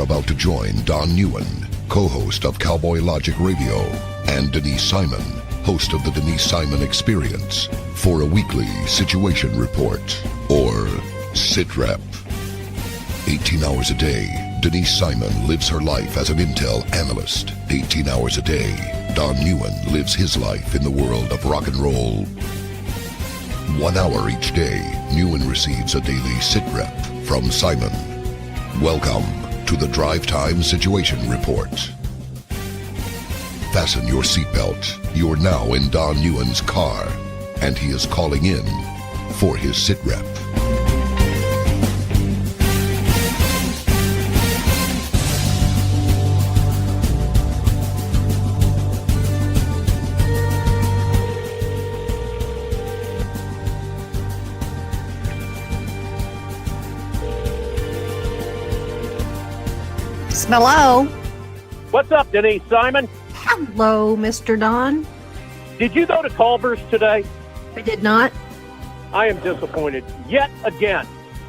about to join Don Neuen, co-host of Cowboy Logic Radio, and Denise Simon, host of the Denise Simon Experience, for a weekly situation report, or SITREP. 18 hours a day, Denise Simon lives her life as an Intel Analyst. 18 hours a day, Don Neuen lives his life in the world of rock and roll. 1 hour each day, Neuen receives a daily SITREP from Simon. Welcome to the Drive Time Situation Report. Fasten your seatbelt. You're now in Don Neuen's car, and he is calling in for his SITREP. Hello. What's up, Denise Simon? Hello, Mr. Don. Did you go to Culver's today? I did not. I am disappointed yet again.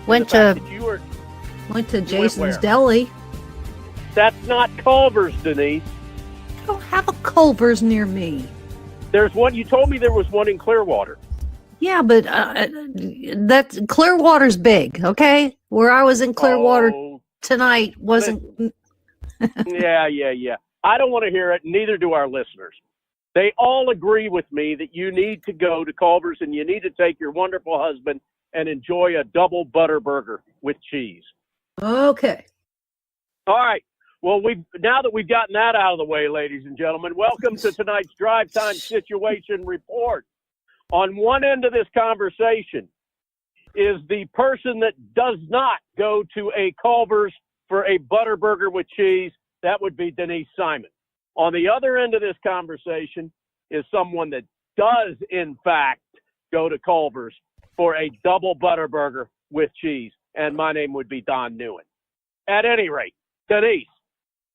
Went to Jason's Deli. That's not Culver's, Denise. I don't have a Culver's near me. There's one. You told me there was one in Clearwater. Yeah, but Clearwater's big, okay? Where I was in Clearwater tonight wasn't... Yeah. I don't want to hear it, neither do our listeners. They all agree with me that you need to go to Culver's and you need to take your wonderful husband and enjoy a double butter burger with cheese. Okay. All right. Well, now that we've gotten that out of the way, ladies and gentlemen, welcome to tonight's Drive Time Situation Report. On one end of this conversation is the person that does not go to a Culver's for a butter burger with cheese. That would be Denise Simon. On the other end of this conversation is someone that does, in fact, go to Culver's for a double butter burger with cheese, and my name would be Don Neuen. At any rate, Denise,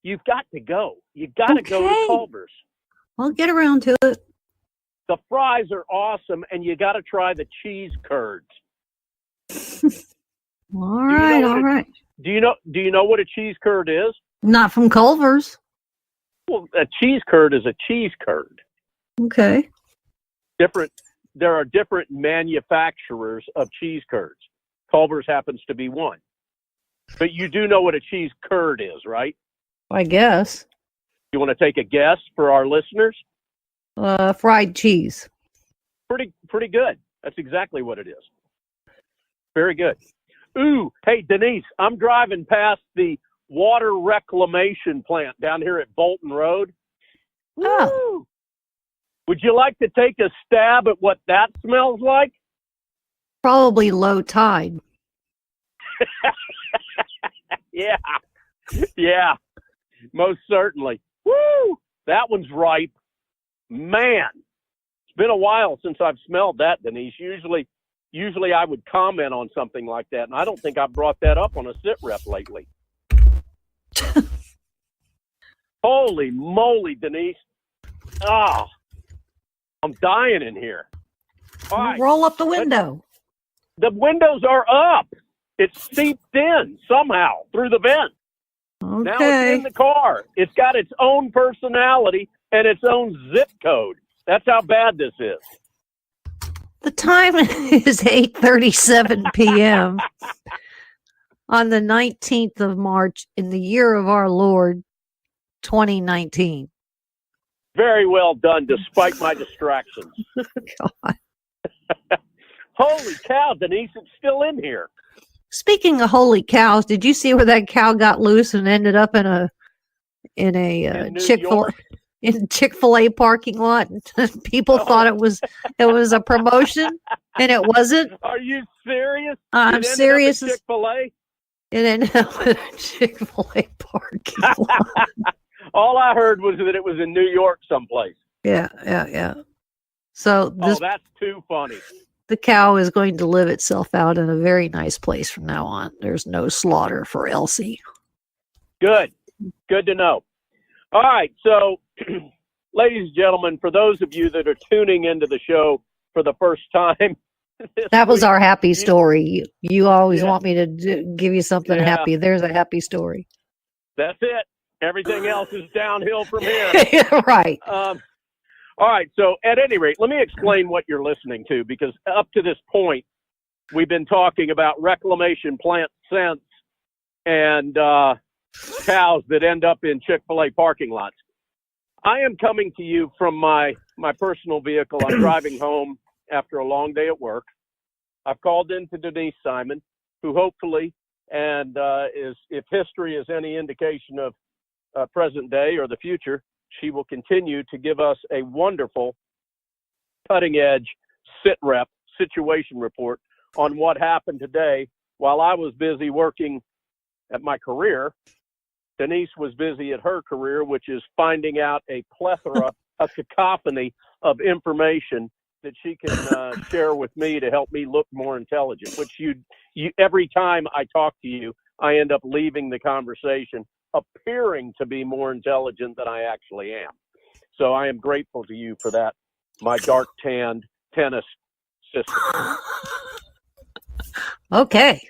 you've got to go. You've got to go to Culver's. I'll get around to it. The fries are awesome, and you got to try the cheese curds. All right. Do you know what a cheese curd is? Not from Culver's. Well, a cheese curd is a cheese curd. Okay. There are different manufacturers of cheese curds. Culver's happens to be one. But you do know what a cheese curd is, right? I guess. You want to take a guess for our listeners? Fried cheese. Pretty good. That's exactly what it is. Very good. Ooh, hey, Denise, I'm driving past the water reclamation plant down here at Bolton Road. Oh. Woo! Would you like to take a stab at what that smells like? Probably low tide. Yeah, most certainly. Woo! That one's ripe. Man, it's been a while since I've smelled that, Denise. Usually I would comment on something like that, and I don't think I brought that up on a SITREP lately. Holy moly, Denise. Ah, I'm dying in here. All right. Roll up the window. The windows are up. It's seeped in somehow through the vent. Okay. Now it's in the car. It's got its own personality and its own zip code. That's how bad this is. The time is 8:37 p.m. on the 19th of March in the year of our Lord, 2019. Very well done, despite my distractions. God. Holy cow, Denise, it's still in here. Speaking of holy cows, did you see where that cow got loose and ended up in a Chick-fil-A parking lot? People thought it was a promotion, and it wasn't. Are you serious? I'm serious. Chick-fil-A? It ended up in a Chick-fil-A parking lot. All I heard was that it was in New York someplace. Yeah. So that's too funny. The cow is going to live itself out in a very nice place from now on. There's no slaughter for Elsie. Good to know. All right, so ladies and gentlemen, for those of you that are tuning into the show for the first time, that was our happy story. You always want me to give you something happy. There's a happy story. That's it. Everything else is downhill from here. Right. All right. So at any rate, let me explain what you're listening to, because up to this point, we've been talking about reclamation plant scents and cows that end up in Chick-fil-A parking lots. I am coming to you from my personal vehicle. I'm driving home after a long day at work. I've called in to Denise Simon, who hopefully, and if history is any indication of present day or the future, she will continue to give us a wonderful, cutting-edge SITREP situation report on what happened today. While I was busy working at my career, Denise was busy at her career, which is finding out a plethora, a cacophony of information that she can share with me to help me look more intelligent, which you every time I talk to you, I end up leaving the conversation appearing to be more intelligent than I actually am. So I am grateful to you for that, my dark tanned tennis sister. Okay.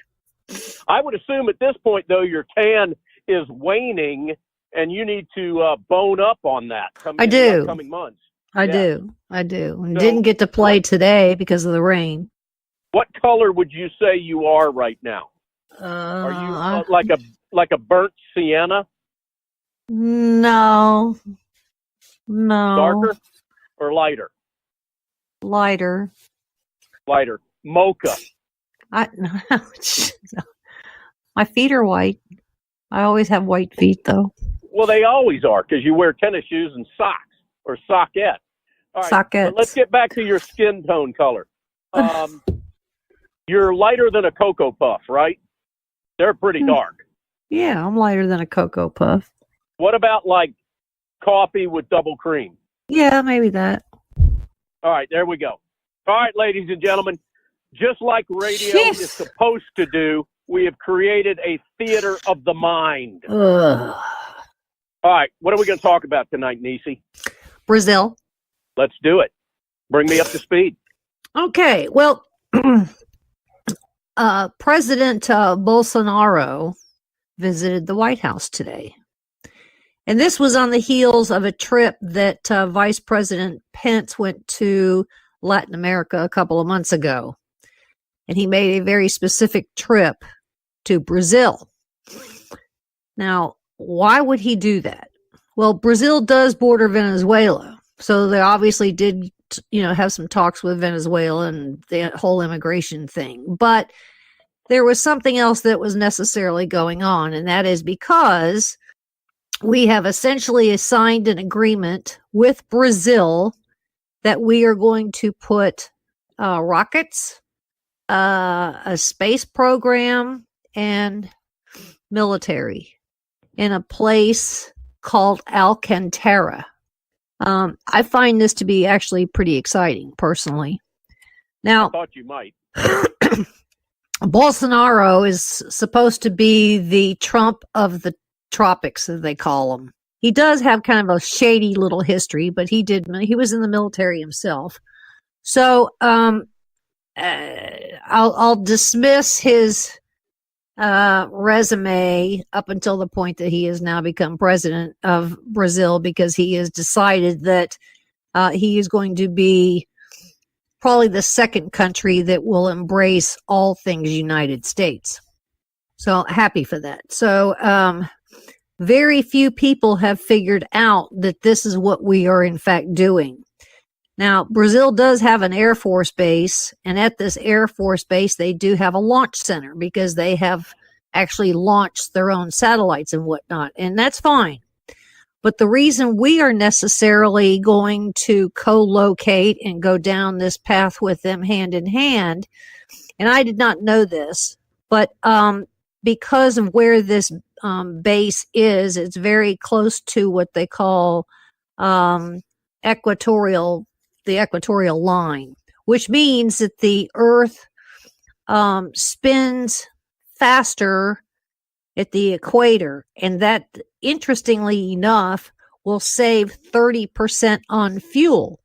I would assume at this point, though, your tan is waning and you need to bone up on that I do. in coming months. I do. And didn't get to play today because of the rain. What color would you say you are right now? Are you like a burnt sienna? No. Darker or lighter? Lighter. Mocha. My feet are white. I always have white feet, though. Well, they always are, because you wear tennis shoes and socks or sockette. All right, Sockettes. but let's get back to your skin tone color. You're lighter than a Cocoa Puff, right? They're pretty dark. Yeah, I'm lighter than a Cocoa Puff. What about like coffee with double cream? Yeah, maybe that. All right, there we go. All right, ladies and gentlemen, just like radio is supposed to do, we have created a theater of the mind. Ugh. All right, what are we going to talk about tonight, Nisi? Brazil. Let's do it. Bring me up to speed. Okay, well, President Bolsonaro visited the White House today. And this was on the heels of a trip that Vice President Pence went to Latin America a couple of months ago. And he made a very specific trip to Brazil. Now, why would he do that? Well, Brazil does border Venezuela. So they obviously did, have some talks with Venezuela and the whole immigration thing. But there was something else that was necessarily going on, and that is because we have essentially signed an agreement with Brazil that we are going to put rockets, a space program, and military in a place called Alcantara. I find this to be actually pretty exciting, personally. Now, I thought you might. Bolsonaro is supposed to be the Trump of the tropics, as they call him. He does have kind of a shady little history, but he was in the military himself. So I'll dismiss his resume up until the point that he has now become president of Brazil, because he has decided that he is going to be probably the second country that will embrace all things United States. So happy for that. So very few people have figured out that this is what we are in fact doing. Now, Brazil does have an Air Force base, and at this Air Force base, they do have a launch center because they have actually launched their own satellites and whatnot, and that's fine. But the reason we are necessarily going to co-locate and go down this path with them hand in hand, and I did not know this, but because of where this base is, it's very close to what they call the equatorial line, which means that the Earth spins faster at the equator, and that, interestingly enough, will save 30% on fuel,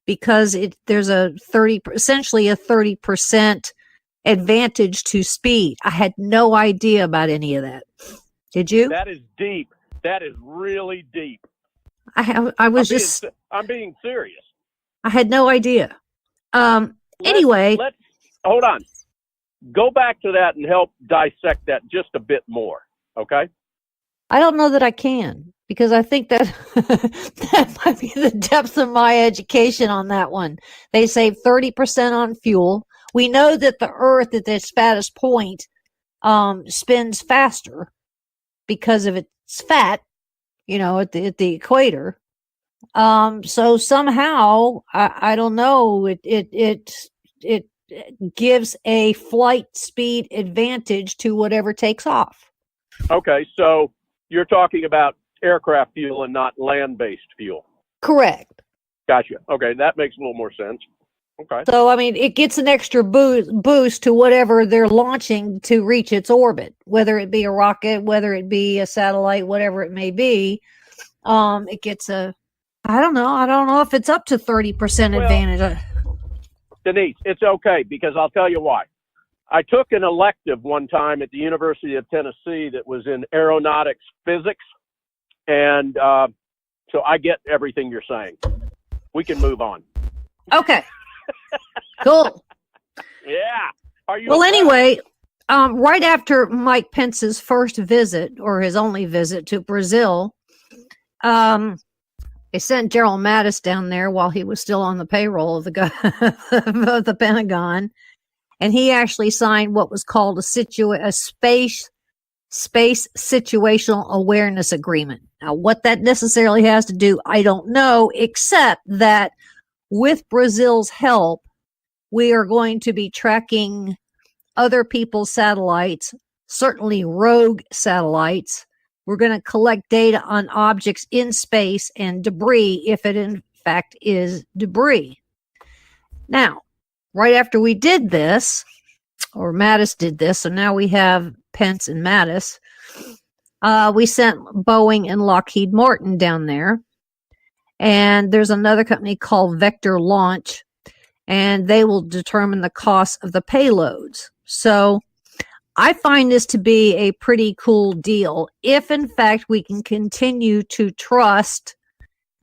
because there's essentially a 30% advantage to speed. I had no idea about any of that. Did you? That is deep. That is really deep. I was I'm being serious. I had no idea. Anyway. Hold on. Go back to that and help dissect that just a bit more, okay? I don't know that I can, because I think that that might be the depth of my education on that one. They save 30% on fuel. We know that the Earth at its fattest point spins faster because of its fat, at the equator. So somehow, I don't know, it gives a flight speed advantage to whatever takes off. Okay, so you're talking about aircraft fuel and not land-based fuel. Correct. Gotcha. Okay, that makes a little more sense. Okay. So, it gets an extra boost to whatever they're launching to reach its orbit, whether it be a rocket, whether it be a satellite, whatever it may be. It gets I don't know if it's up to 30% advantage. Denise, it's okay, because I'll tell you why. I took an elective one time at the University of Tennessee that was in aeronautics physics, and so I get everything you're saying. We can move on. Okay. Cool. Yeah. Are you? Well, anyway, right after Mike Pence's first visit, or his only visit to Brazil, they sent Gerald Mattis down there while he was still on the payroll of the Pentagon, and he actually signed what was called a space situational awareness agreement. Now, what that necessarily has to do, I don't know, except that with Brazil's help, we are going to be tracking other people's satellites, certainly rogue satellites. We're going to collect data on objects in space and debris, if it in fact is debris. Now, right after we did this, or Mattis did this, so now we have Pence and Mattis, we sent Boeing and Lockheed Martin down there. And there's another company called Vector Launch, and they will determine the cost of the payloads. So I find this to be a pretty cool deal if, in fact, we can continue to trust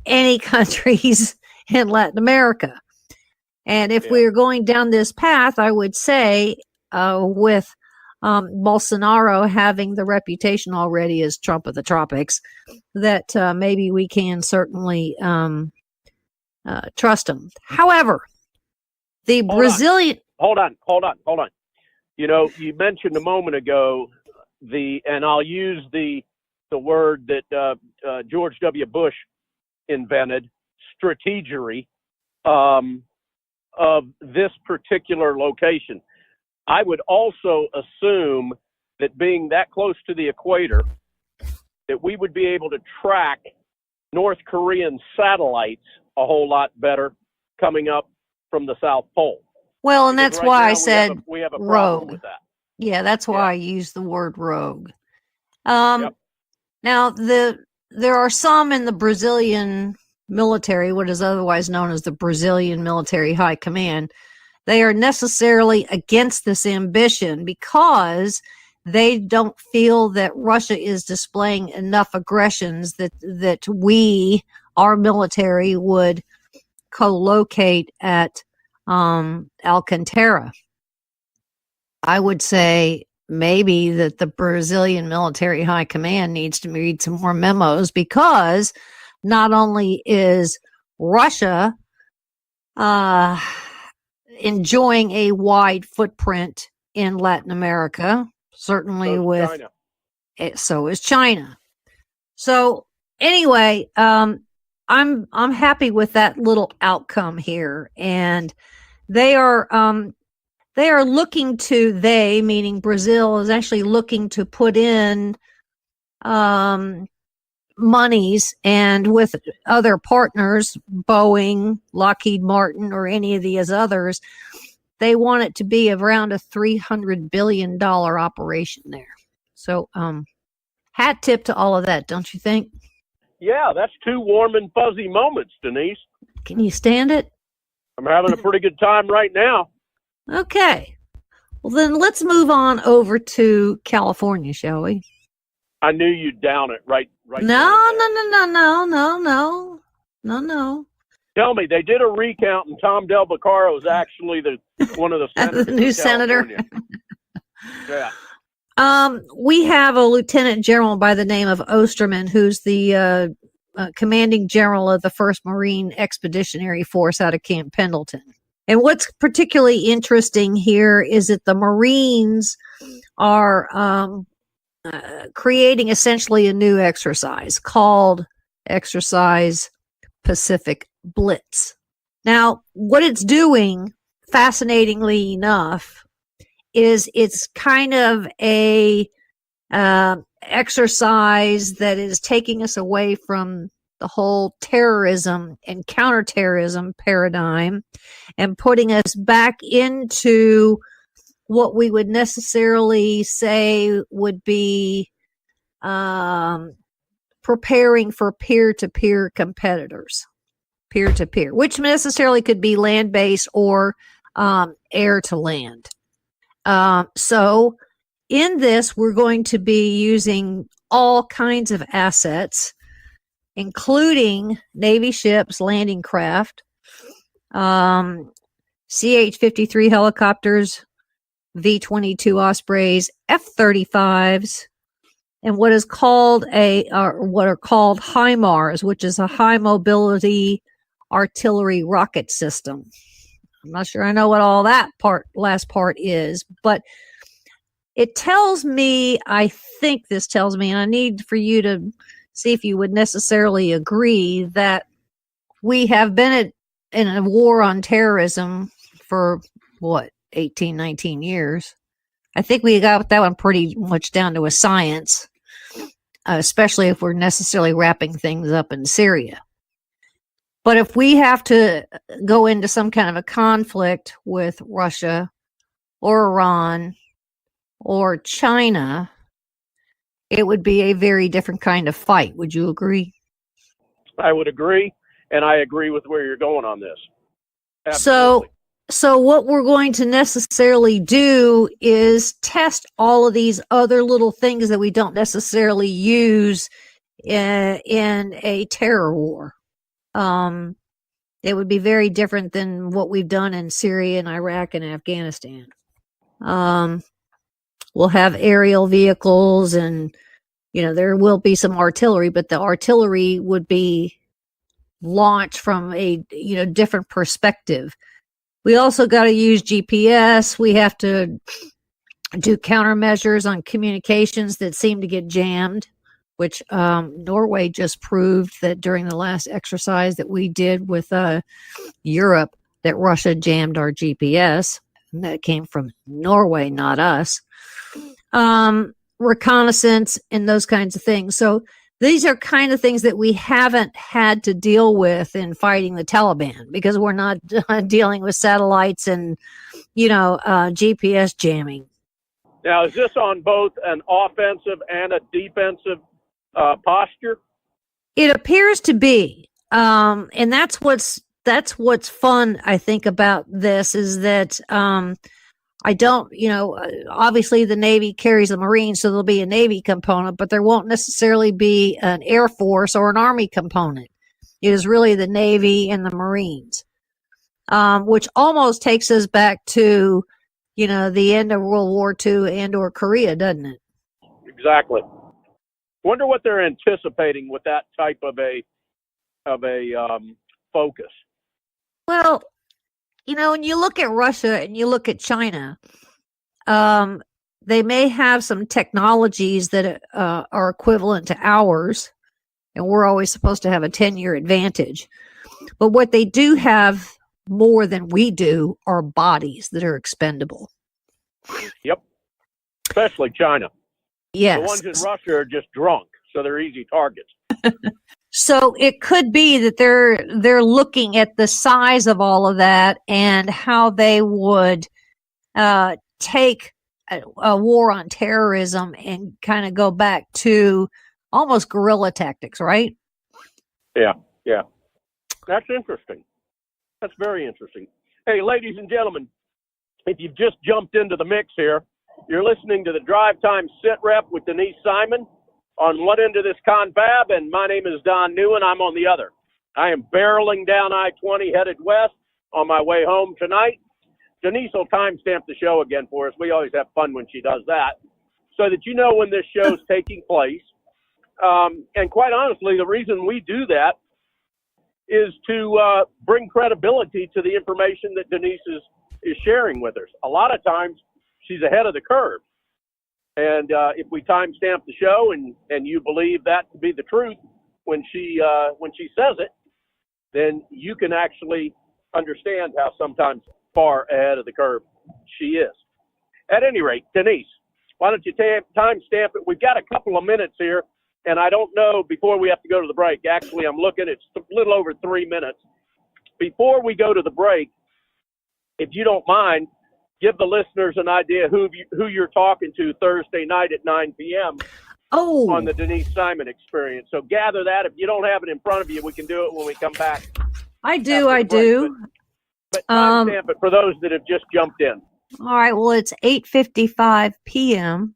any countries in Latin America. And if we are going down this path, I would say with Bolsonaro having the reputation already as Trump of the tropics, that maybe we can certainly trust him. However, the Brazilian... Hold on. You mentioned a moment ago and I'll use the word that George W. Bush invented, strategery, of this particular location. I would also assume that being that close to the equator, that we would be able to track North Korean satellites a whole lot better coming up from the South Pole. Well, and that's why I said we have a problem rogue. with that. Yeah, that's why I use the word rogue. Now, there are some in the Brazilian military, what is otherwise known as the Brazilian Military High Command. They are necessarily against this ambition because they don't feel that Russia is displaying enough aggressions that our military, would co-locate at Alcantara. I would say maybe that the Brazilian Military High Command needs to read some more memos, because not only is Russia enjoying a wide footprint in Latin America, certainly so is China. So anyway, I'm happy with that little outcome here, and they are looking to, meaning Brazil, is actually looking to put in monies, and with other partners, Boeing, Lockheed Martin, or any of these others, they want it to be around a $300 billion operation there. So, hat tip to all of that, don't you think? Yeah, that's two warm and fuzzy moments, Denise. Can you stand it? I'm having a pretty good time right now. Okay. Well, then let's move on over to California, shall we? I knew you'd down it right. No. Tell me, they did a recount, and Tom Del Beccaro is actually one of the senators. The new senator. Yeah. We have a lieutenant general by the name of Osterman, who's the commanding general of the 1st Marine Expeditionary Force out of Camp Pendleton. And what's particularly interesting here is that the Marines are creating essentially a new exercise called Exercise Pacific Blitz. Now, what it's doing, fascinatingly enough, is it's kind of a exercise that is taking us away from the whole terrorism and counterterrorism paradigm and putting us back into what we would necessarily say would be preparing for peer-to-peer competitors. Peer-to-peer, which necessarily could be land-based or air-to-land. So in this, we're going to be using all kinds of assets, including Navy ships, landing craft, CH-53 helicopters, V-22 Ospreys, F-35s, and what are called HIMARS, which is a high mobility artillery rocket system. I'm not sure I know what all that last part is, but it tells me, I think this tells me, and I need for you to see if you would necessarily agree, that we have been in a war on terrorism for, 18, 19 years. I think we got that one pretty much down to a science, especially if we're necessarily wrapping things up in Syria. But if we have to go into some kind of a conflict with Russia or Iran or China, it would be a very different kind of fight. Would you agree? I would agree, and I agree with where you're going on this. Absolutely. So what we're going to necessarily do is test all of these other little things that we don't necessarily use in a terror war. It would be very different than what we've done in Syria and Iraq and Afghanistan. We'll have aerial vehicles and, there will be some artillery, but the artillery would be launched from a, different perspective. We also got to use GPS. We have to do countermeasures on communications that seem to get jammed, which Norway just proved that during the last exercise that we did with Europe, that Russia jammed our GPS. And that came from Norway, not us. Reconnaissance and those kinds of things. So these are kind of things that we haven't had to deal with in fighting the Taliban, because we're not dealing with satellites and, GPS jamming. Now, is this on both an offensive and a defensive posture? It appears to be, and that's what's fun, I think, about this is that I don't, obviously the Navy carries the Marines, so there'll be a Navy component, but there won't necessarily be an Air Force or an Army component. It is really the Navy and the Marines, which almost takes us back to, the end of World War II and or Korea, doesn't it? Exactly. Wonder what they're anticipating with that type of a focus. Well, when you look at Russia and you look at China, they may have some technologies that are equivalent to ours, and we're always supposed to have a 10-year advantage. But what they do have more than we do are bodies that are expendable. Yep. Especially China. Yes. The ones in Russia are just drunk, so they're easy targets. So it could be that they're looking at the size of all of that and how they would take a war on terrorism and kind of go back to almost guerrilla tactics, right? Yeah. That's interesting. That's very interesting. Hey, ladies and gentlemen, if you've just jumped into the mix here, you're listening to the Drive Time SITREP with Denise Simon. on one end of this confab, and my name is Don Neuen. I'm on the other. I am barreling down I-20 headed west on my way home tonight. Denise will timestamp the show again for us. We always have fun when she does that, so that you know when this show's taking place. And quite honestly, the reason we do that is to bring credibility to the information that Denise is sharing with us. A lot of times, she's ahead of the curve. And if we timestamp the show and you believe that to be the truth when she says it, then you can actually understand how sometimes far ahead of the curve she is. At any rate, Denise, why don't you timestamp it? We've got a couple of minutes here, and I don't know before we have to go to the break. Actually, I'm looking, it's a little over 3 minutes. Before we go to the break, if you don't mind, give the listeners an idea who you're talking to Thursday night at 9 p.m. on the Denise Simon Experience. So gather that. If you don't have it in front of you, we can do it when we come back. I do. But timestamp it for those that have just jumped in. All right. Well, it's 8:55 p.m.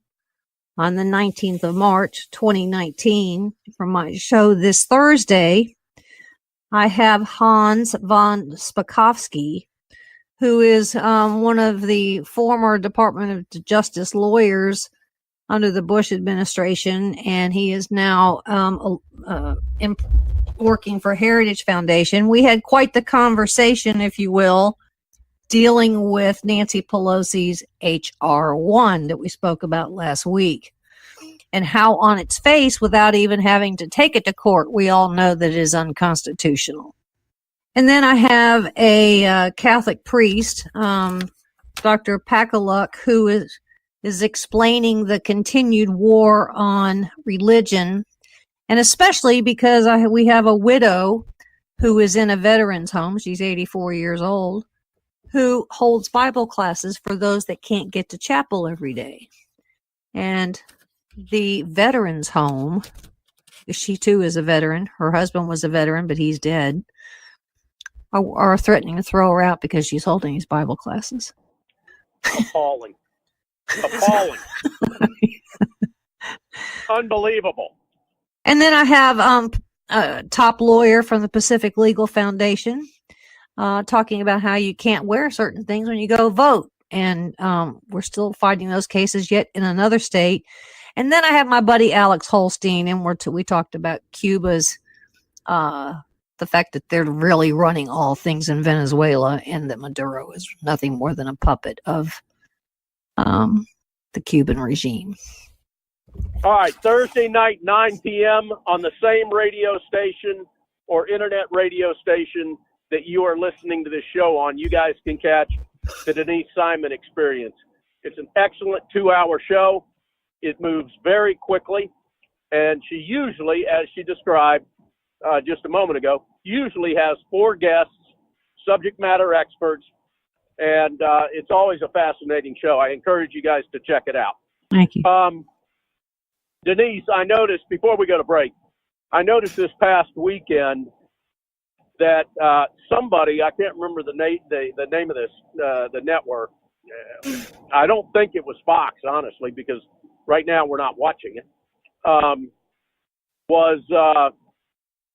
on the 19th of March, 2019. For my show this Thursday, I have Hans von Spakovsky, who is one of the former Department of Justice lawyers under the Bush administration, and he is now working for Heritage Foundation. We had quite the conversation, if you will, dealing with Nancy Pelosi's H.R. 1 that we spoke about last week, and how on its face, without even having to take it to court, we all know that it is unconstitutional. And then I have a Catholic priest, Dr. Pakaluk, who is explaining the continued war on religion, and especially because we have a widow who is in a veterans home. She's 84 years old, who holds Bible classes for those that can't get to chapel every day. And the veterans home, she too is a veteran. Her husband was a veteran, but he's dead. Are threatening to throw her out because she's holding these Bible classes. Appalling. Unbelievable. And then I have a top lawyer from the Pacific Legal Foundation talking about how you can't wear certain things when you go vote. And we're still fighting those cases yet in another state. And then I have my buddy Alex Holstein, and we talked about Cuba's the fact that they're really running all things in Venezuela, and that Maduro is nothing more than a puppet of the Cuban regime. All right, Thursday night, 9 p.m. on the same radio station or internet radio station that you are listening to this show on, you guys can catch the Denise Simon Experience. It's an excellent 2-hour show. It moves very quickly, and she usually, as she described just a moment ago, usually has 4 guests, subject matter experts, and it's always a fascinating show. I encourage you guys to check it out. Thank you. Denise, I noticed, before we go to break, I noticed this past weekend that somebody, I can't remember the name of this, the network, I don't think it was Fox, honestly, because right now we're not watching it,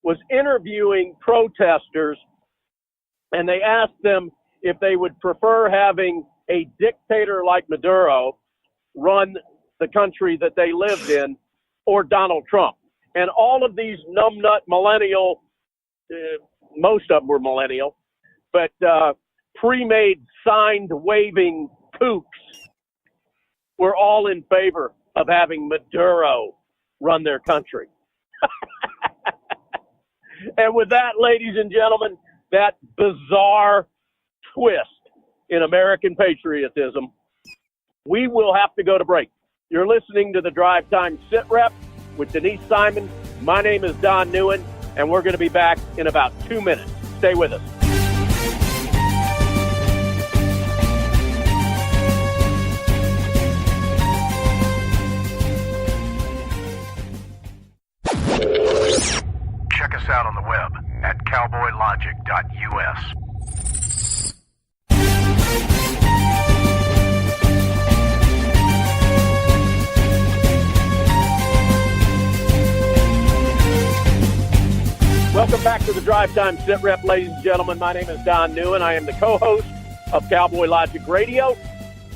was interviewing protesters, and they asked them if they would prefer having a dictator like Maduro run the country that they lived in, or Donald Trump. And all of these numbnut millennial, most of them were millennial, but pre-made signed waving kooks were all in favor of having Maduro run their country. And with that, ladies and gentlemen, that bizarre twist in American patriotism, we will have to go to break. You're listening to the Drive Time SITREP with Denise Simon. My name is Don Neuen, and we're going to be back in about 2 minutes. Stay with us. Check us out on the web at cowboylogic.us. Welcome back to the Drive Time SITREP, ladies and gentlemen. My name is Don Neuen. I am the co-host of Cowboy Logic Radio.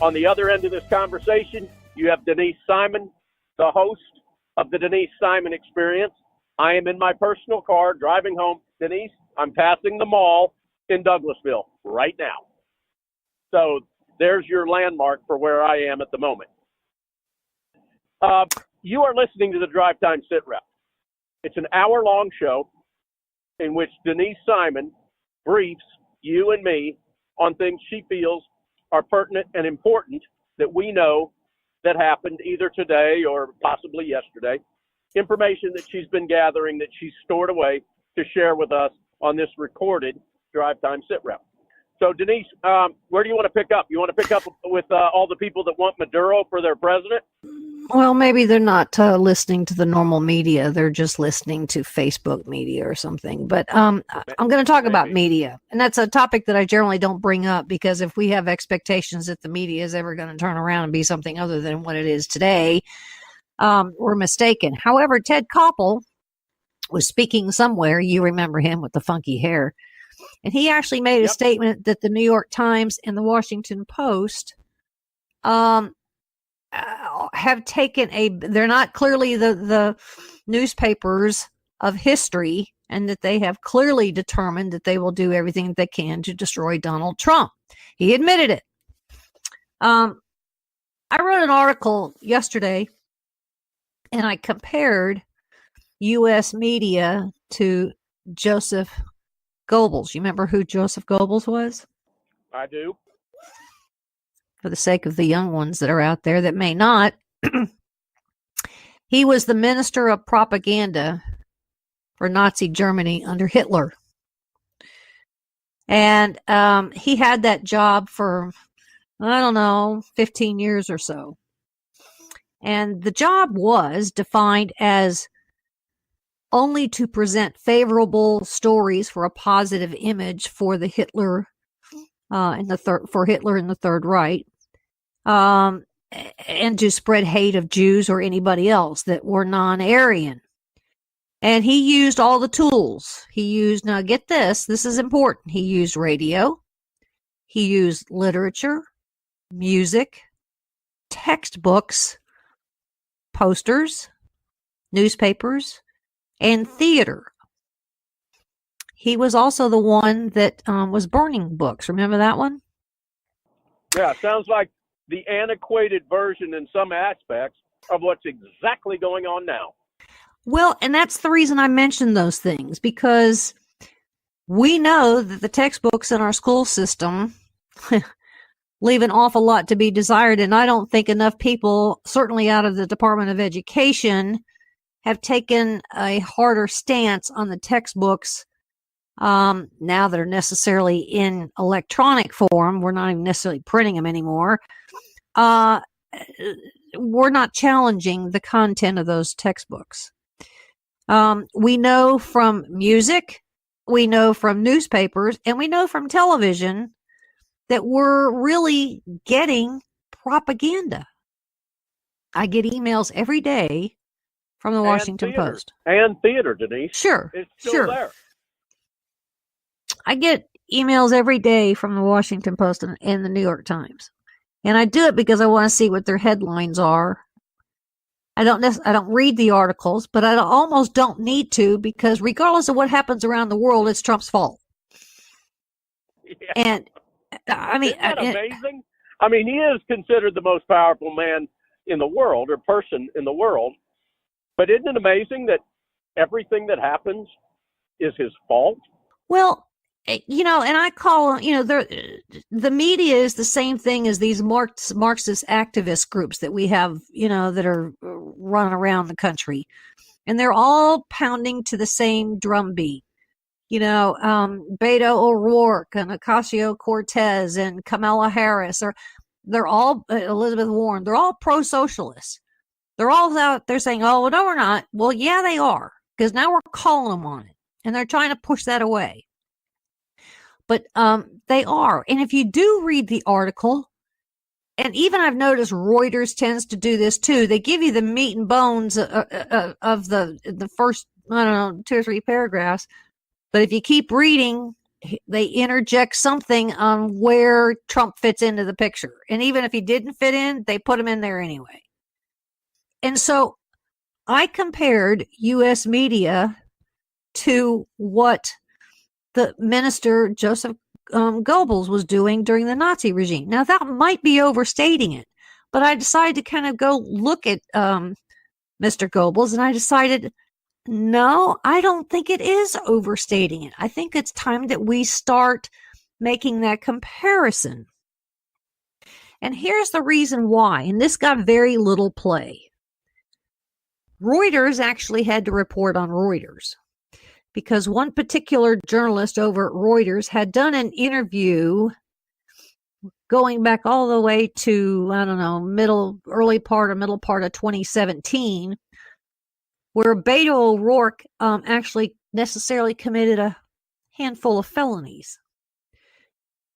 On the other end of this conversation, you have Denise Simon, the host of the Denise Simon Experience. I am in my personal car driving home. Denise, I'm passing the mall in Douglasville right now. So there's your landmark for where I am at the moment. You are listening to the Drive Time SITREP. It's an hour-long show in which Denise Simon briefs you and me on things she feels are pertinent and important that we know that happened either today or possibly yesterday. Information that she's been gathering that she's stored away to share with us on this recorded Drive Time SITREP. So, Denise, where do you want to pick up? You want to pick up with all the people that want Maduro for their president? Well, maybe they're not listening to the normal media. They're just listening to Facebook media or something. But I'm going to talk about media. And that's a topic that I generally don't bring up because if we have expectations that the media is ever going to turn around and be something other than what it is today, we're mistaken. However, Ted Koppel was speaking somewhere. You remember him with the funky hair. And he actually made a statement that the New York Times and the Washington Post have taken they're not clearly the newspapers of history, and that they have clearly determined that they will do everything they can to destroy Donald Trump. He admitted it. I wrote an article yesterday, and I compared U.S. media to Joseph Goebbels. You remember who Joseph Goebbels was? I do. For the sake of the young ones that are out there that may not, he was the minister of propaganda for Nazi Germany under Hitler. And he had that job for, 15 years or so. And the job was defined as only to present favorable stories for a positive image for the Hitler for Hitler in the Third Reich, and to spread hate of Jews or anybody else that were non-Aryan. And he used all the tools. Now get this is important. He used radio, he used literature, music, textbooks, posters, newspapers, and theater. He was also the one that was burning books. Remember that one? Yeah, sounds like the antiquated version in some aspects of what's exactly going on now. Well, and that's the reason I mentioned those things, because we know that the textbooks in our school system leave an awful lot to be desired, and I don't think enough people, certainly out of the Department of Education, have taken a harder stance on the textbooks now that are necessarily in electronic form. We're not even necessarily printing them anymore. We're not challenging the content of those textbooks. We know from music, we know from newspapers, and we know from television that we're really getting propaganda. I get emails every day from the Washington Post. And theater, Denise. Sure. It's still there. I get emails every day from the Washington Post and the New York Times. And I do it because I want to see what their headlines are. I don't read the articles, but I almost don't need to, because regardless of what happens around the world, it's Trump's fault. Yeah. And I mean, isn't that amazing? I mean, he is considered the most powerful man in the world, or person in the world. But isn't it amazing that everything that happens is his fault? Well, and I call, the media is the same thing as these Marxist activist groups that we have, that are run around the country. And they're all pounding to the same drumbeat. Beto O'Rourke and Ocasio-Cortez and Kamala Harris, they're all, Elizabeth Warren, they're all pro-socialists. They're all out there saying, oh, no, we're not. Well, yeah, they are, because now we're calling them on it. And they're trying to push that away. But they are. And if you do read the article, and even I've noticed Reuters tends to do this too, they give you the meat and bones of the first, 2 or 3 paragraphs. But if you keep reading, they interject something on where Trump fits into the picture. And even if he didn't fit in, they put him in there anyway. And so I compared U.S. media to what the minister Joseph Goebbels was doing during the Nazi regime. Now, that might be overstating it, but I decided to kind of go look at Mr. Goebbels, and I decided, no, I don't think it is overstating it. I think it's time that we start making that comparison. And here's the reason why, and this got very little play. Reuters actually had to report on Reuters because one particular journalist over at Reuters had done an interview going back all the way to, I don't know, middle part of 2017, where Beto O'Rourke actually necessarily committed a handful of felonies.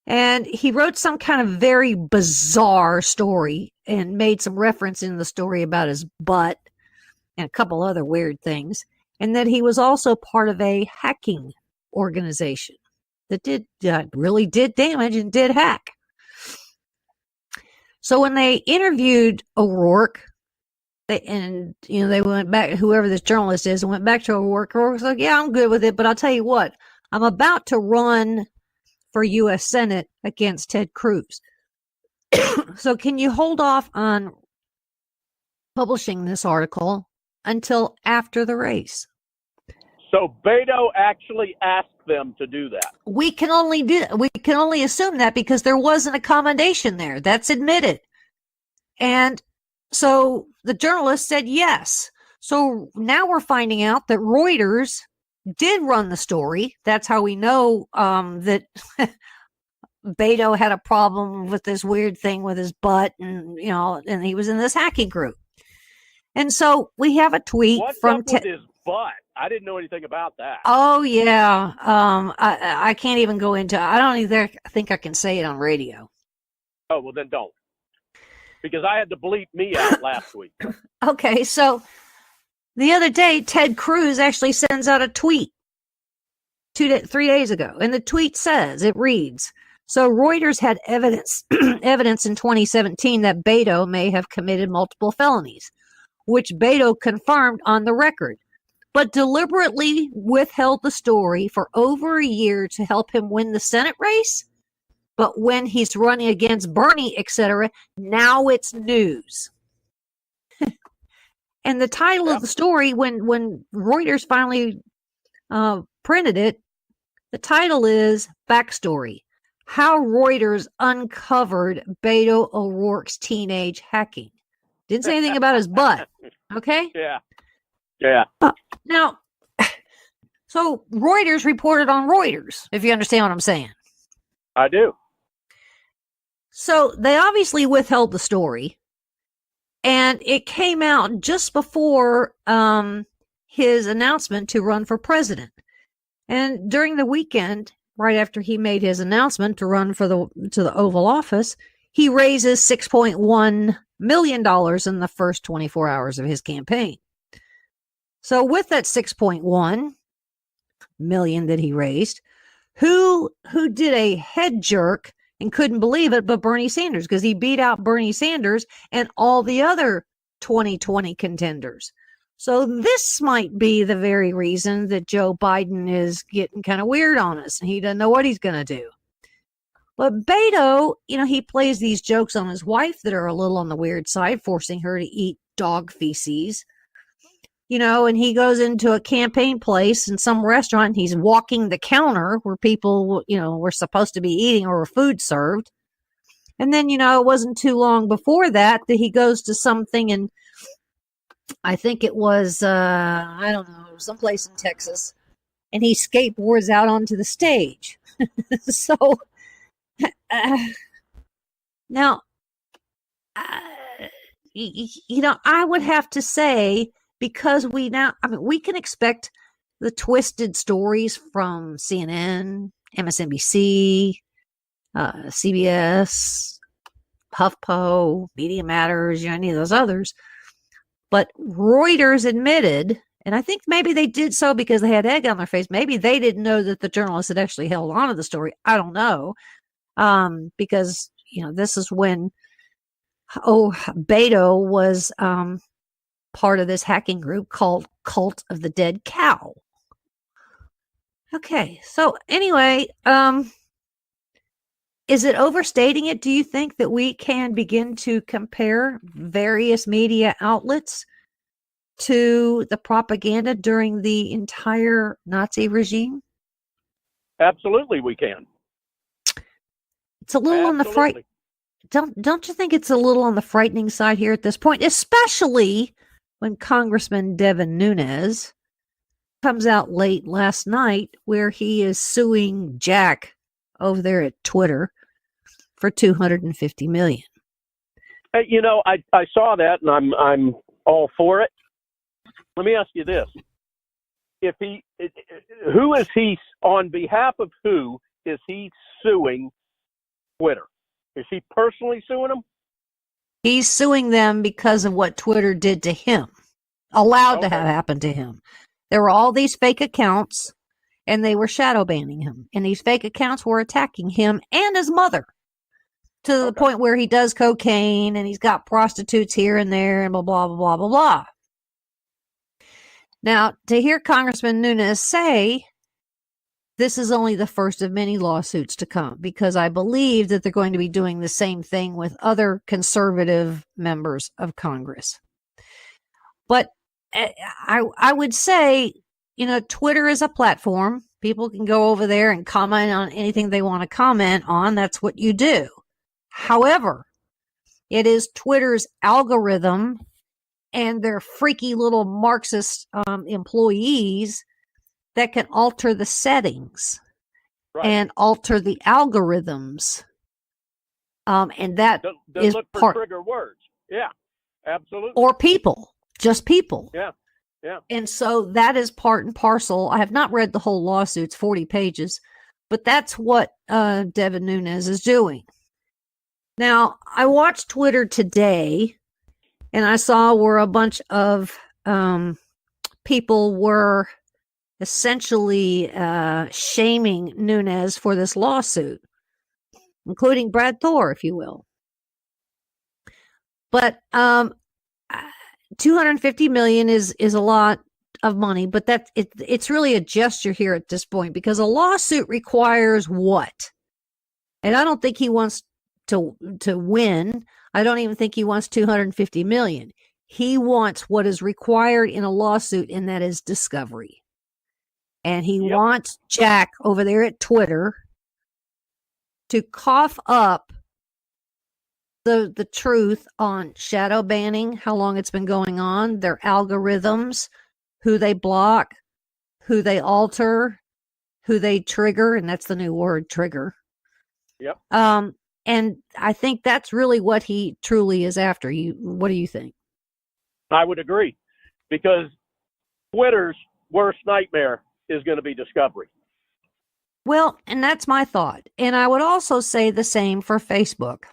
And he wrote some kind of very bizarre story and made some reference in the story about his butt and a couple other weird things, and that he was also part of a hacking organization that really did damage and did hack. So when they interviewed O'Rourke, they went back, whoever this journalist is, and went back to O'Rourke. O'Rourke's like, yeah, I'm good with it, but I'll tell you what, I'm about to run for U.S. Senate against Ted Cruz. So can you hold off on publishing this article until after the race? So Beto actually asked them to do that. We can only assume that because there was an accommodation there. That's admitted. And so the journalist said yes. So now we're finding out that Reuters did run the story. That's how we know that Beto had a problem with this weird thing with his butt, and and he was in this hacking group. And so we have a tweet from with his butt. I didn't know anything about that. Oh yeah, I can't even go into. I don't even think I can say it on radio. Oh well, then don't, because I had to bleep me out last week. Okay, so the other day, Ted Cruz actually sends out a tweet 3 days ago, and the tweet says, it reads, so Reuters had evidence in 2017 that Beto may have committed multiple felonies, which Beto confirmed on the record, but deliberately withheld the story for over a year to help him win the Senate race. But when he's running against Bernie, etc., now it's news. And the title of the story, when Reuters finally printed it, the title is Backstory: How Reuters Uncovered Beto O'Rourke's Teenage Hacking. Didn't say anything about his butt. Okay? Yeah. Now, so Reuters reported on Reuters, if you understand what I'm saying. I do. So they obviously withheld the story, and it came out just before his announcement to run for president. And during the weekend, right after he made his announcement to run for to the Oval Office, he raises $6.1 million in the first 24 hours of his campaign. So with that 6.1 million that he raised, who did a head jerk and couldn't believe it but Bernie Sanders, because he beat out Bernie Sanders and all the other 2020 contenders. So this might be the very reason that Joe Biden is getting kind of weird on us, and he doesn't know what he's going to do. But Beto, he plays these jokes on his wife that are a little on the weird side, forcing her to eat dog feces. And he goes into a campaign place in some restaurant, and he's walking the counter where people, were supposed to be eating or were food served. And then, it wasn't too long before that he goes to something in, I think it was, I don't know, someplace in Texas, and he skateboards out onto the stage. So, now, I would have to say, because we can expect the twisted stories from CNN, MSNBC, CBS, HuffPo, Media Matters, any of those others. But Reuters admitted And I think maybe they did so because they had egg on their face. Maybe they didn't know that the journalist had actually held on to the story. I don't know. Because, this is when, Beto was part of this hacking group called Cult of the Dead Cow. Okay, so anyway, is it overstating it? Do you think that we can begin to compare various media outlets to the propaganda during the entire Nazi regime? Absolutely, we can. It's a little on the fright. Don't you think it's a little on the frightening side here at this point, especially when Congressman Devin Nunes comes out late last night where he is suing Jack over there at Twitter for $250 million. Hey, I saw that, and I'm all for it. Let me ask you this: who is he on behalf of? Who is he suing? Twitter? Is he personally suing them? He's suing them because of what Twitter did to him, allowed to have happened to him. There were all these fake accounts, and they were shadow banning him. And these fake accounts were attacking him and his mother to the point where he does cocaine and he's got prostitutes here and there and blah, blah, blah, blah, blah, blah. Now, to hear Congressman Nunes say this is only the first of many lawsuits to come, because I believe that they're going to be doing the same thing with other conservative members of Congress. But I would say, Twitter is a platform. People can go over there and comment on anything they want to comment on. That's what you do. However, it is Twitter's algorithm and their freaky little Marxist employees that can alter the settings and alter the algorithms. And that is look for part trigger words. Yeah, absolutely. Or people, just people. Yeah, yeah. And so that is part and parcel. I have not read the whole lawsuit. It's 40 pages, but that's what Devin Nunes is doing. Now, I watched Twitter today, and I saw where a bunch of people were essentially shaming Nunes for this lawsuit, including Brad Thor, if you will. But $250 million is a lot of money, but it's really a gesture here at this point, because a lawsuit requires what? And I don't think he wants to win. I don't even think he wants $250 million. He wants what is required in a lawsuit, and that is discovery. And he wants Jack over there at Twitter to cough up the truth on shadow banning, how long it's been going on, their algorithms, who they block, who they alter, who they trigger, and that's the new word, trigger. Yep. And I think that's really what he truly is after. What do you think? I would agree, because Twitter's worst nightmare is going to be discovery. Well, and that's my thought. And I would also say the same for Facebook.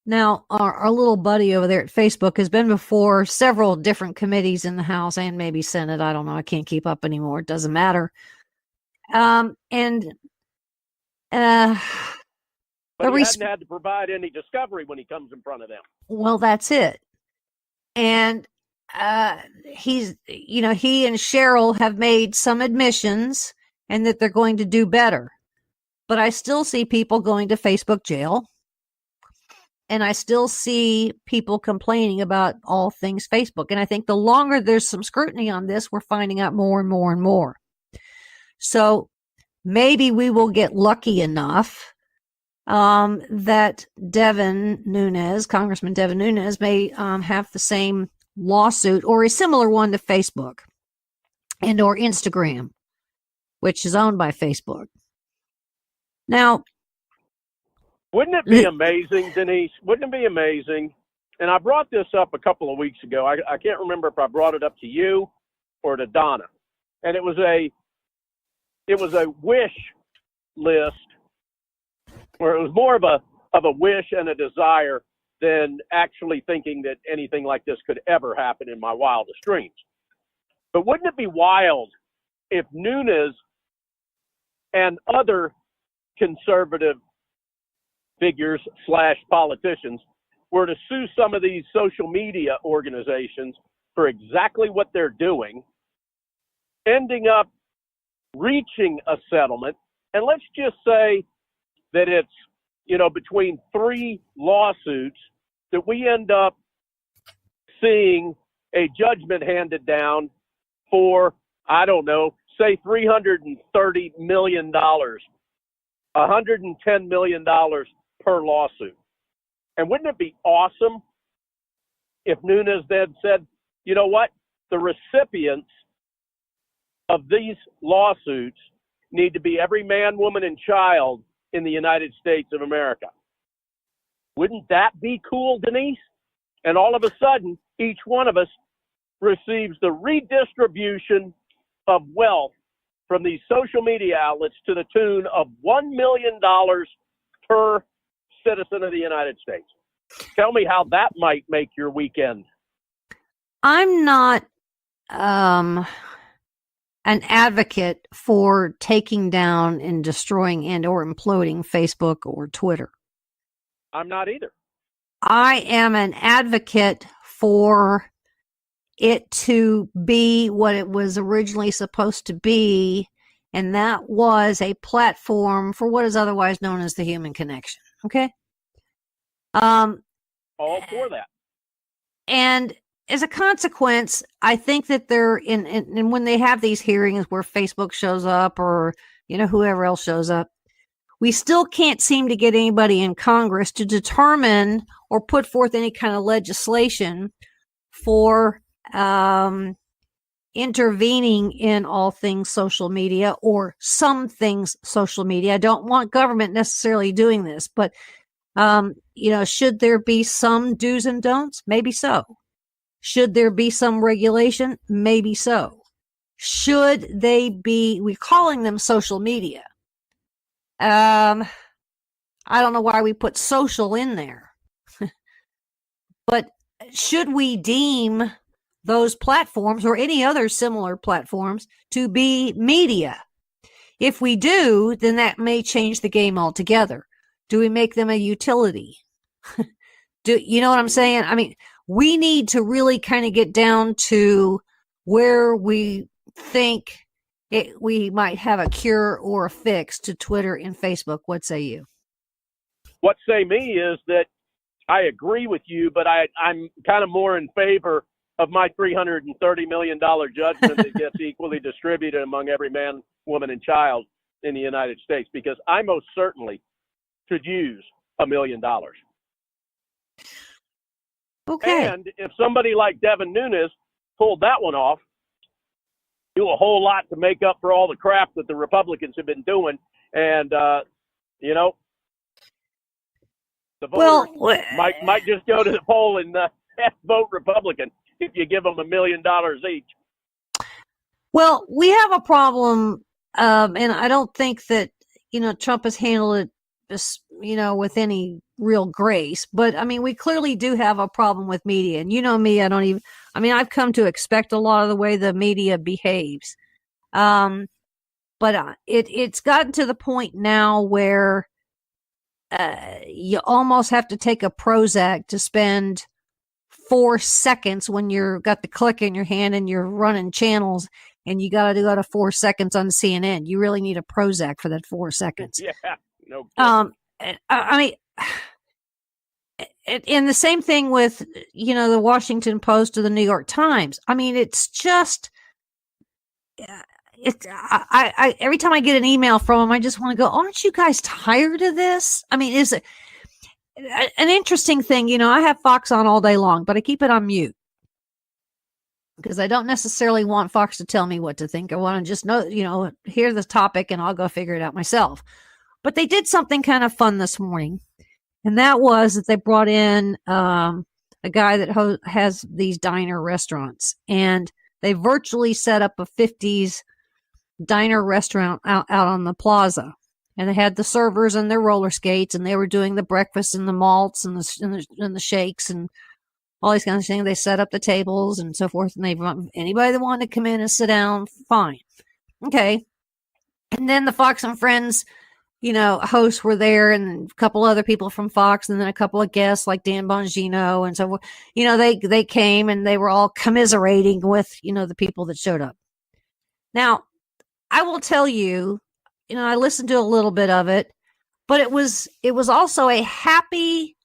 Now, our little buddy over there at Facebook has been before several different committees in the House and maybe Senate. I don't know. I can't keep up anymore. It doesn't matter. But he hasn't had to provide any discovery when he comes in front of them. Well, that's it. And he and Cheryl have made some admissions and that they're going to do better. But I still see people going to Facebook jail. And I still see people complaining about all things Facebook. And I think the longer there's some scrutiny on this, we're finding out more and more and more. So maybe we will get lucky enough that Devin Nunes, Congressman Devin Nunes, may have the same lawsuit or a similar one to Facebook and or Instagram, which is owned by Facebook. Now, wouldn't it be amazing, Denise? Wouldn't it be amazing? And I brought this up a couple of weeks ago. I can't remember if I brought it up to you or to Donna. And it was a wish list where it was more of a wish and a desire than actually thinking that anything like this could ever happen in my wildest dreams. But wouldn't it be wild if Nunes and other conservative figures / politicians were to sue some of these social media organizations for exactly what they're doing, ending up reaching a settlement? And let's just say that it's, between 3 lawsuits that we end up seeing a judgment handed down for, I don't know, say $330 million, $110 million per lawsuit. And wouldn't it be awesome if Nunes then said, you know what, the recipients of these lawsuits need to be every man, woman, and child in the United States of America? Wouldn't that be cool, Denise? And all of a sudden, each one of us receives the redistribution of wealth from these social media outlets to the tune of $1 million per citizen of the United States. Tell me how that might make your weekend. I'm not an advocate for taking down and destroying and or imploding Facebook or Twitter. I'm not either. I am an advocate for it to be what it was originally supposed to be, and that was a platform for what is otherwise known as the human connection. Okay? All for that. And as a consequence, I think that they're and when they have these hearings where Facebook shows up or, whoever else shows up, we still can't seem to get anybody in Congress to determine or put forth any kind of legislation for intervening in all things social media or some things social media. I don't want government necessarily doing this, but, should there be some do's and don'ts? Maybe so. Should there be some regulation? Maybe so. Should they be, we're calling them social media. I don't know why we put social in there, but should we deem those platforms or any other similar platforms to be media? If we do, then that may change the game altogether. Do we make them a utility? Do you know what I'm saying? I mean, we need to really kind of get down to where we think we might have a cure or a fix to Twitter and Facebook. What say you? What say me is that I agree with you, but I'm kind of more in favor of my $330 million judgment that gets equally distributed among every man, woman, and child in the United States, because I most certainly could use $1 million. Okay. And if somebody like Devin Nunes pulled that one off, do a whole lot to make up for all the crap that the Republicans have been doing. And, the voters might just go to the poll and vote Republican if you give them $1 million each. Well, we have a problem, and I don't think that, Trump has handled it, with any real grace. But, I mean, we clearly do have a problem with media. And you know me, I've come to expect a lot of the way the media behaves. But it's gotten to the point now where you almost have to take a Prozac to spend 4 seconds when you've got the click in your hand and you're running channels and you got to go to 4 seconds on CNN. You really need a Prozac for that 4 seconds. Yeah, no. And the same thing with, the Washington Post or the New York Times. I mean, it's just, I every time I get an email from them, I just want to go, aren't you guys tired of this? I mean, is it an interesting thing? I have Fox on all day long, but I keep it on mute because I don't necessarily want Fox to tell me what to think. I want to just know, hear the topic and I'll go figure it out myself. But they did something kind of fun this morning. And that was that they brought in a guy that has these diner restaurants. And they virtually set up a 50s diner restaurant out on the plaza. And they had the servers and their roller skates. And they were doing the breakfast and the malts and the shakes and all these kinds of things. They set up the tables and so forth, and anybody that wanted to come in and sit down, fine. Okay. And then the Fox and Friends, hosts were there, and a couple other people from Fox, and then a couple of guests like Dan Bongino. And so, they came and they were all commiserating with, the people that showed up. Now, I will tell you, I listened to a little bit of it, but it was also a happy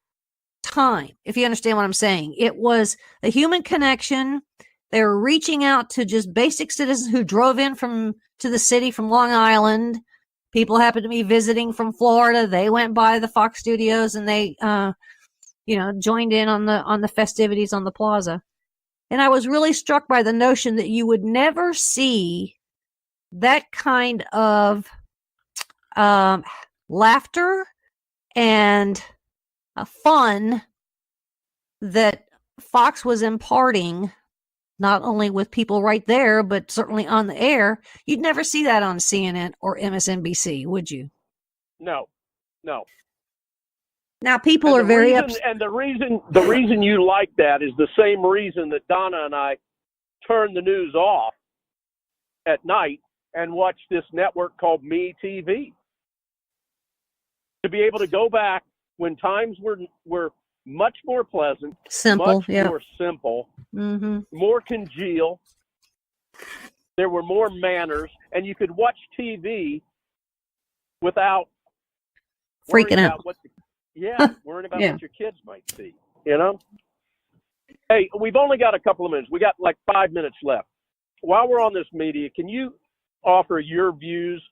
time, if you understand what I'm saying. It was a human connection. They were reaching out to just basic citizens who drove in to the city from Long Island. People happened to be visiting from Florida. They went by the Fox studios and they, joined in on the festivities on the plaza. And I was really struck by the notion that you would never see that kind of laughter and fun that Fox was imparting, not only with people right there, but certainly on the air. You'd never see that on CNN or MSNBC, would you? No. Now people are very upset. And the reason you like that is the same reason that Donna and I turn the news off at night and watch this network called Me TV. To be able to go back when times were much more pleasant, simple, more simple, more congeal. There were more manners, and you could watch TV without freaking out. Worrying about what your kids might see. Hey, we've only got a couple of minutes. We got like 5 minutes left. While we're on this media, can you offer your views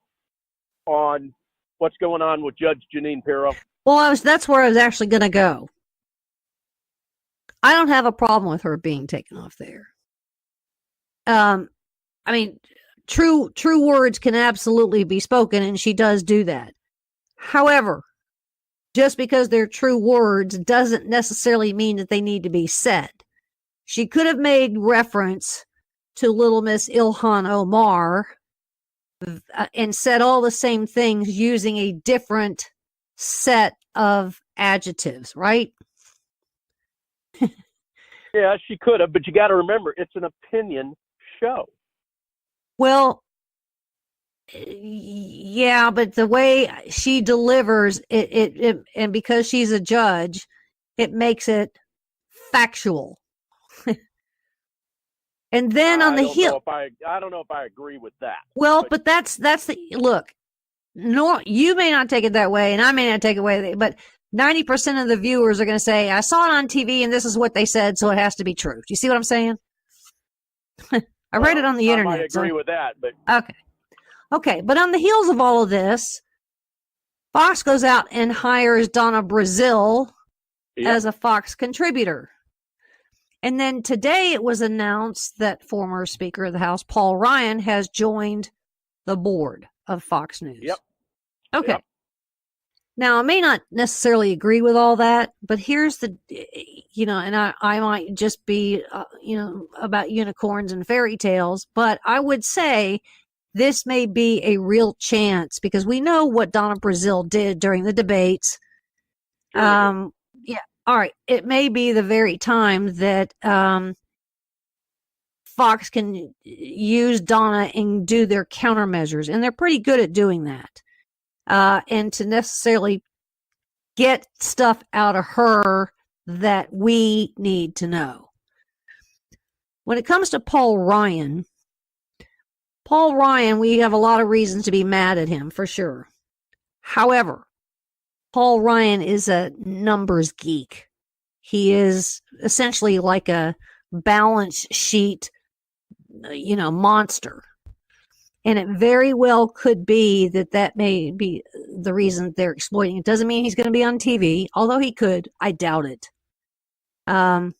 on what's going on with Judge Jeanine Pirro? Well, that's where I was actually going to go. I don't have a problem with her being taken off there. True words can absolutely be spoken, and she does do that. However, just because they're true words doesn't necessarily mean that they need to be said. She could have made reference to Little Miss Ilhan Omar and said all the same things using a different set of adjectives, right? Yeah, she could have, but you got to remember, it's an opinion show. Well, yeah, but the way she delivers it and because she's a judge, it makes it factual. And then on the heel, I don't know if I agree with that. Well, but that's the look. No, you may not take it that way, and I may not take it away, but 90% of the viewers are going to say, I saw it on TV and this is what they said, so it has to be true. Do you see what I'm saying? I read it on the internet. I agree with that, but okay. But on the heels of all of this, Fox goes out and hires Donna Brazile as a Fox contributor. And then today it was announced that former Speaker of the House, Paul Ryan, has joined the board of Fox News. Yep. Okay. Yep. Now, I may not necessarily agree with all that, but here's the, and I might just be, about unicorns and fairy tales, but I would say this may be a real chance because we know what Donna Brazile did during the debates. Sure. All right. It may be the very time that Fox can use Donna and do their countermeasures, and they're pretty good at doing that. And to necessarily get stuff out of her that we need to know. When it comes to Paul Ryan, we have a lot of reasons to be mad at him, for sure. However, Paul Ryan is a numbers geek. He is essentially like a balance sheet, monster. And it very well could be that may be the reason they're exploiting. It doesn't mean he's going to be on TV, although he could. I doubt it. So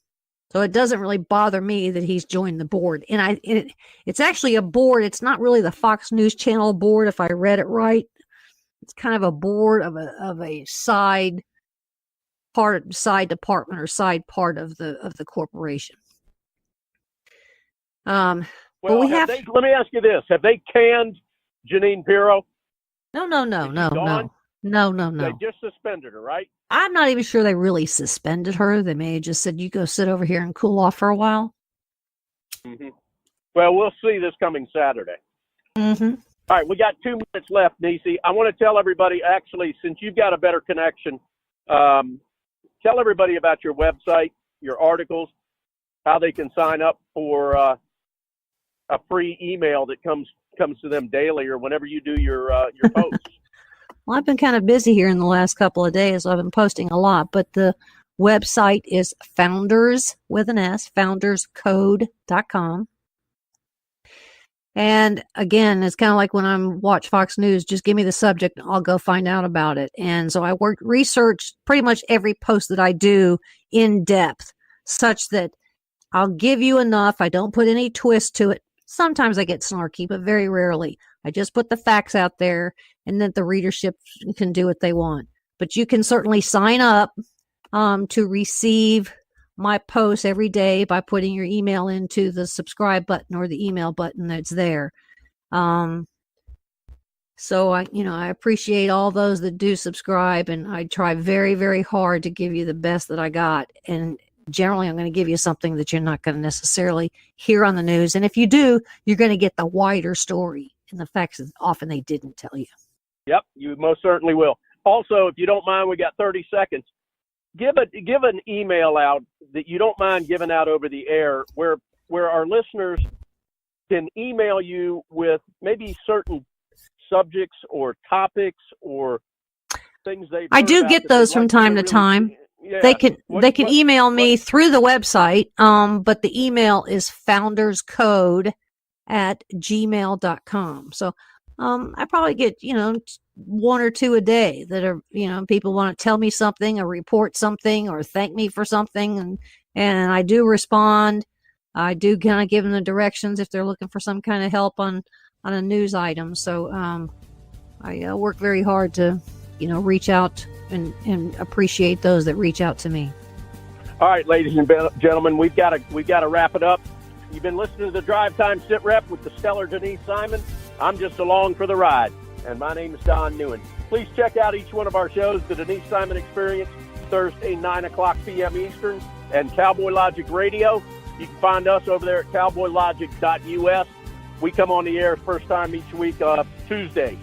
it doesn't really bother me that he's joined the board. And it's actually a board. It's not really the Fox News Channel board, if I read it right. It's kind of a board of a side department or side part of the corporation. Well, let me ask you this: have they canned Jeanine Pirro? No. No. They just suspended her, right? I'm not even sure they really suspended her. They may have just said, you go sit over here and cool off for a while. Mm-hmm. Well, we'll see this coming Saturday. Mm-hmm. All right, we got 2 minutes left, Nisi. I want to tell everybody, actually, since you've got a better connection, tell everybody about your website, your articles, how they can sign up for a free email that comes to them daily or whenever you do your posts. Well, I've been kind of busy here in the last couple of days. So I've been posting a lot, but the website is founders with an S, founderscode.com. And again, it's kind of like when I watch Fox News, just give me the subject and I'll go find out about it. And so I research pretty much every post that I do in depth, such that I'll give you enough. I don't put any twist to it. Sometimes I get snarky, but very rarely. I just put the facts out there and then the readership can do what they want. But you can certainly sign up to receive my posts every day by putting your email into the subscribe button or the email button that's there. So I appreciate all those that do subscribe, and I try very, very hard to give you the best that I got. And generally I'm going to give you something that you're not going to necessarily hear on the news. And if you do, you're going to get the wider story and the facts that often they didn't tell you. Yep, you most certainly will. Also, if you don't mind, we got 30 seconds. Give an email out that you don't mind giving out over the air where our listeners can email you with maybe certain subjects or topics or things they've I heard do about get that those they'd from like time to really time. Yeah. They can email me through the website, but the email is founderscode@gmail.com. So I probably get, one or two a day that are, people want to tell me something or report something or thank me for something. And I do respond. I do kind of give them the directions if they're looking for some kind of help on a news item. So I work very hard to, reach out and appreciate those that reach out to me. All right, ladies and gentlemen, we've got to wrap it up. You've been listening to the Drive Time SITREP with the stellar Denise Simon. I'm just along for the ride, and my name is Don Neuen. Please check out each one of our shows, the Denise Simon Experience, Thursday, 9 o'clock p.m. Eastern, and Cowboy Logic Radio. You can find us over there at cowboylogic.us. We come on the air first time each week, Tuesday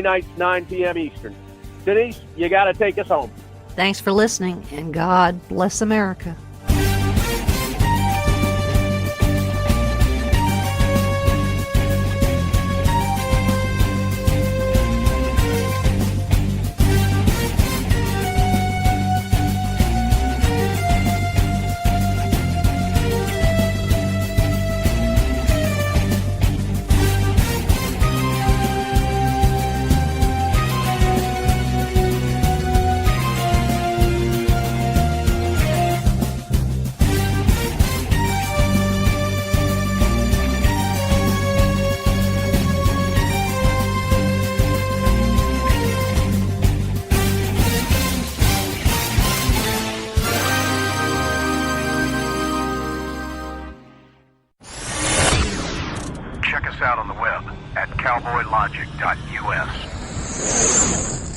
nights, 9 p.m. Eastern. Denise, you got to take us home. Thanks for listening, and God bless America. Check us out on the web at cowboylogic.us.